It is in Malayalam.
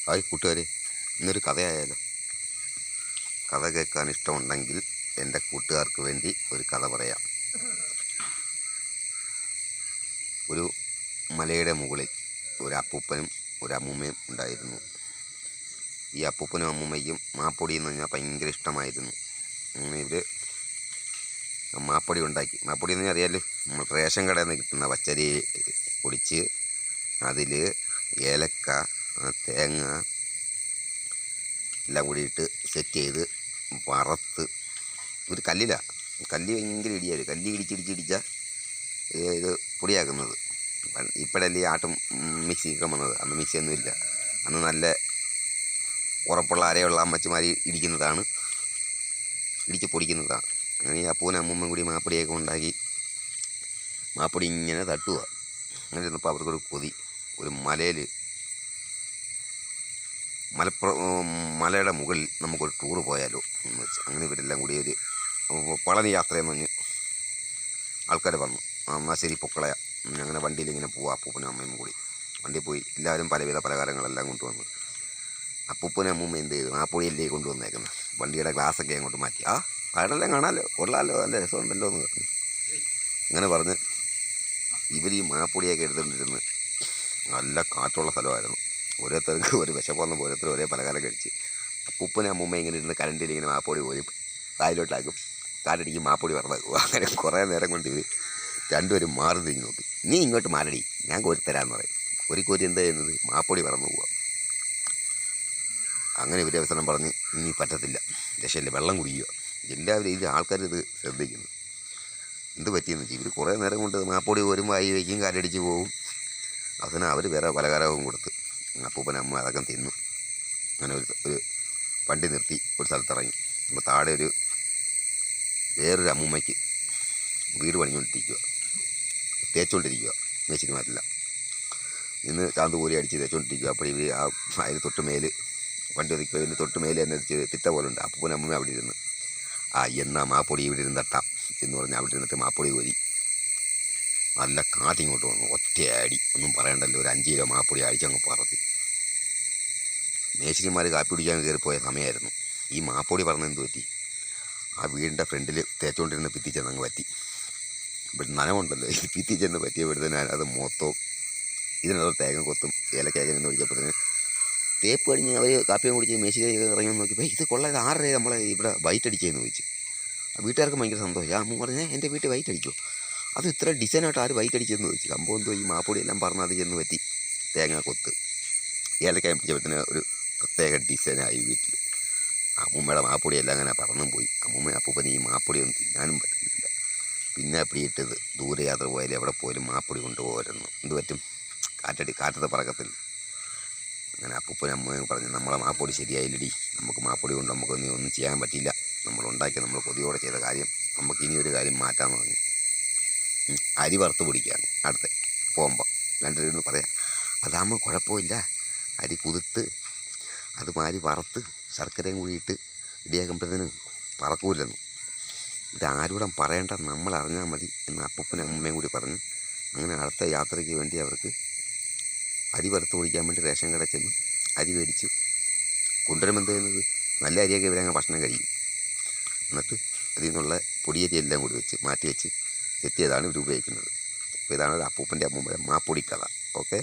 ഹായ് കൂട്ടുകാരെ, ഇന്നൊരു കഥയായാലോ? കഥ കേൾക്കാൻ ഇഷ്ടമുണ്ടെങ്കിൽ എൻ്റെ കൂട്ടുകാർക്ക് വേണ്ടി ഒരു കഥ പറയാം. ഒരു മലയുടെ മുകളിൽ ഒരു അപ്പൂപ്പനും ഒരു അമ്മൂമ്മയും ഉണ്ടായിരുന്നു. ഈ അപ്പൂപ്പനും അമ്മൂമ്മയ്ക്കും മാപ്പൊടി എന്ന് പറഞ്ഞാൽ ഭയങ്കര ഇഷ്ടമായിരുന്നു. അങ്ങനെ ഇവർ മാപ്പൊടി ഉണ്ടാക്കി. മാപ്പൊടി എന്ന് പറഞ്ഞാൽ അറിയാമല്ലോ, നമ്മൾ റേഷൻ കടയിൽ നിന്ന് കിട്ടുന്ന പച്ചരി പൊടിച്ച് അതിൽ ഏലക്ക, തേങ്ങ എല്ലാം കൂടിയിട്ട് സെറ്റ് ചെയ്ത് വറുത്ത് ഒരു കല്ലിലാണ്. കല്ല് ഭയങ്കര ഇടിയായിരുന്നു. കല്ല് ഇടിച്ചിടിച്ചാൽ ഇത് പൊടിയാക്കുന്നത്. ഇപ്പോഴല്ലേ ഈ ആട്ടും മിക്സിയൊക്കെ വന്നത്. അന്ന് മിക്സിയൊന്നുമില്ല. അന്ന് നല്ല ഉറപ്പുള്ള അരയുള്ള അമ്മച്ചിമാർ ഇടിച്ച് പൊടിക്കുന്നതാണ്. അങ്ങനെ ഈ അപ്പൂനും അമ്മൂമ്മയും കൂടി മാപ്പൊടിയൊക്കെ ഉണ്ടാക്കി മാപ്പൊടി ഇങ്ങനെ തട്ടുക. അങ്ങനെ ഇരുന്നപ്പോൾ അവർക്കൊരു കൊതി, ഒരു മലയുടെ മുകളിൽ നമുക്കൊരു ടൂറ് പോയാലോ എന്ന് വെച്ച് അങ്ങനെ ഇവരെല്ലാം കൂടി ഒരു പളനി യാത്രയെന്ന് പറഞ്ഞ് ആൾക്കാർ വന്നു. എന്നാൽ ശരി പൊക്കളയാ. അങ്ങനെ വണ്ടിയിൽ ഇങ്ങനെ പോവുക. അപ്പൂപ്പനും അമ്മയും കൂടി വണ്ടി പോയി. എല്ലാവരും പലവിധ പലഹാരങ്ങളെല്ലാം കൊണ്ടുവന്നു. അപ്പൂപ്പനും അമ്മൂമ്മ എന്ത് ചെയ്തു? മാപ്പൊടിയല്ലേ കൊണ്ടുവന്നേക്കുന്നത്. വണ്ടിയുടെ ഗ്ലാസ്സൊക്കെ അങ്ങോട്ട് മാറ്റി. അവിടെല്ലാം കാണാമല്ലോ, കൊള്ളാമല്ലോ, നല്ല രസമുണ്ടല്ലോ എന്ന് പറഞ്ഞു. അങ്ങനെ പറഞ്ഞ് ഇവർ ഈ മാപ്പൊടിയൊക്കെ എടുത്തുകൊണ്ടിരുന്ന് നല്ല കാറ്റുള്ള സ്ഥലമായിരുന്നു. ഓരോരുത്തർക്ക് ഒരു വിശപ്പൊന്നും ഓരോരുത്തർ ഒരേ പലഹാരം കഴിച്ച്. അപ്പൂപ്പനും അമ്മൂമ്മ ഇങ്ങനെ ഇരുന്ന് കരണ്ടിൽ ഇങ്ങനെ മാപ്പൊടി പോയി കായലോട്ടാക്കും. കാറ്റടിക്കും, മാപ്പൊടി വറക്കും. അങ്ങനെ കുറേ നേരം കൊണ്ട് ഇവർ രണ്ടുപേരും മാറി തിരിഞ്ഞ് നോക്കി. നീ ഇങ്ങോട്ട് മാറടി, ഞാൻ കോരിത്തരാമെന്ന് പറയും. കോരി എന്താ ചെയ്യുന്നത്? മാപ്പൊടി പറന്നു പോവുക. അങ്ങനെ ഇവർ അവസരം പറഞ്ഞ് ഇനി പറ്റത്തില്ല, രക്ഷയില്ല, വെള്ളം കുടിക്കുക. എല്ലാവരും ഇത് ആൾക്കാരിത് ശ്രദ്ധിക്കുന്നു. എന്ത് പറ്റിയെന്ന് വെച്ചാൽ ഇവർ കുറേ നേരം കൊണ്ട് മാപ്പൊടി പോരും, വായി വയ്ക്കും, കാറ്റടിച്ച് പോവും. അവസാനം അവർ വേറെ പലഹാരവും കൊടുത്ത് അപ്പൂപ്പൻ അമ്മ അതൊക്കെ തിന്നു. അങ്ങനെ ഒരു വണ്ടി നിർത്തി ഒരു സ്ഥലത്തിറങ്ങി. അപ്പോൾ താഴെ വേറൊരു അമ്മൂമ്മയ്ക്ക് വീട് തേച്ചുകൊണ്ടിരിക്കുക. മേശിരിമാരില്ല ഇന്ന് ചാന്ത് കോരി അടിച്ച് തേച്ചുകൊണ്ടിരിക്കുക. അപ്പോൾ ഇവർ അതിന് തൊട്ട് മേല് വണ്ടി ഒതുക്കുക. ഇതിന് തൊട്ട് മേല് തന്നെ തിട്ട പോലെ ഉണ്ട്. അപ്പൂപ്പൻ അമ്മൂമ്മ അവിടെ ഇരുന്ന് എന്നാൽ മാപ്പൊടി ഇവിടെ ഇരുന്ന് തട്ടാം എന്ന് പറഞ്ഞ് അവിടെ ഇരുന്നിട്ട് മാപ്പൊടി കോരി നല്ല കാറ്റിങ്ങോട്ട് വന്നു. ഒറ്റയടി, ഒന്നും പറയണ്ടല്ലോ, ഒരു 5 കിലോ മാപ്പൊടി അടിച്ചങ്ങ് പറത്തി. മേശിരിമാർ കാപ്പി കുടിക്കാൻ കയറിപ്പോയ സമയമായിരുന്നു. ഈ മാപ്പൊടി പറഞ്ഞ് എന്ത് പറ്റി? ആ വീടിൻ്റെ ഫ്രണ്ടിൽ തേച്ചുകൊണ്ടിരുന്ന ഭിത്തി ചെന്നങ്ങ് പറ്റി. ഇവിടെ നനവുണ്ടല്ലോ, ഈ ഭിത്തി ചെന്ന് പറ്റിയപ്പോഴത്തേന് അത് മൊത്തവും ഇതിനകത്ത് തേങ്ങ കൊത്തും ഏലക്കായ എന്ന് ഒഴിച്ചപ്പോഴത്തേന് തേപ്പ് കഴിഞ്ഞ് അവർ കാപ്പിയും കുടിച്ച് മേശിരി ഇറങ്ങി നോക്കിയപ്പോൾ ഇത് കൊള്ളാം, ഇത് 6 നമ്മളെ ഇവിടെ വൈറ്റ് അടിച്ചതെന്ന് ചോദിച്ചു. ആ വീട്ടുകാർക്ക് ഭയങ്കര സന്തോഷം. അമ്മ പറഞ്ഞാൽ എൻ്റെ വീട്ടിൽ വൈറ്റ് അടിക്കുമോ? അത് ഇത്ര ഡിസൈനായിട്ട് ആര് വൈറ്റ് അടിച്ചെന്ന് ചോദിച്ചു. സംഭവം എന്തോ, ഈ മാപ്പൊടിയെല്ലാം പറഞ്ഞ് അത് ചെന്ന് പറ്റി തേങ്ങ കൊത്ത് ഏലക്കായ പിടിച്ചപ്പോഴത്തേന് ഒരു പ്രത്യേക ഡിസൈനായി വീട്ടിൽ. അമ്മൂമ്മയുടെ മാപ്പൊടിയെല്ലാം അങ്ങനെ പറന്നും പോയി. അമ്മൂമ്മ അപ്പൂപ്പന് ഈ മാപ്പൊടിയൊന്നും തിന്നാനും പറ്റുന്നില്ല. പിന്നെ പിടിയിട്ടത് ദൂരയാത്ര പോയാലും എവിടെ പോയാലും മാപ്പൊടി കൊണ്ടുപോകരുന്നു. എന്ത് പറ്റും? കാറ്റത്തെ പറക്കത്തില്ല. അങ്ങനെ അപ്പൂപ്പനും അമ്മയും പറഞ്ഞ് നമ്മളെ മാപ്പൊടി ശരിയായില്ലടി, നമുക്ക് മാപ്പൊടി കൊണ്ട് ഒന്നും ചെയ്യാൻ പറ്റില്ല. നമ്മൾ കൊതിയോടെ ചെയ്ത കാര്യം നമുക്ക് ഇനി ഒരു കാര്യം മാറ്റാമെന്ന് പറഞ്ഞു. അരി വറുത്ത് പിടിക്കുകയാണ് അടുത്ത് പോകുമ്പോൾ. രണ്ടുപേരും പറയാം, അതാകുമ്പോൾ കുഴപ്പമില്ല, അരി കുതിർത്ത് അത് മാരി വറുത്ത് ശർക്കരയും കൂടിയിട്ട് ഇടിയാക്കുമ്പോഴത്തേന് പറക്കൂലെന്ന്. ഇതാരോടും പറയേണ്ട, നമ്മൾ അറിഞ്ഞാൽ മതി എന്ന് അപ്പൂപ്പനും അമ്മയും കൂടി പറഞ്ഞു. അങ്ങനെ അടുത്ത യാത്രയ്ക്ക് വേണ്ടി അവർക്ക് അരി വറുത്ത് പിടിക്കാൻ വേണ്ടി റേഷൻ കടയിൽ ചെന്ന് അരി മേടിച്ച് കൊണ്ടുവരുമ്പോൾ എന്ത് ചെയ്യുന്നത്? നല്ല അരിയൊക്കെ ഇവരങ്ങ് ഭക്ഷണം കഴിയും. എന്നിട്ട് അതിൽ നിന്നുള്ള പൊടിയരി എല്ലാം കൂടി മാറ്റി വെച്ച് സെറ്റ് ചെയ്താണ് ഇവർ ഉപയോഗിക്കുന്നത്. അപ്പോൾ ഇതാണ് ഒരു അപ്പൂപ്പൻ്റെ അമ്മൂമ്മയുടെ മാപ്പൊടി കഥ. ഓക്കെ.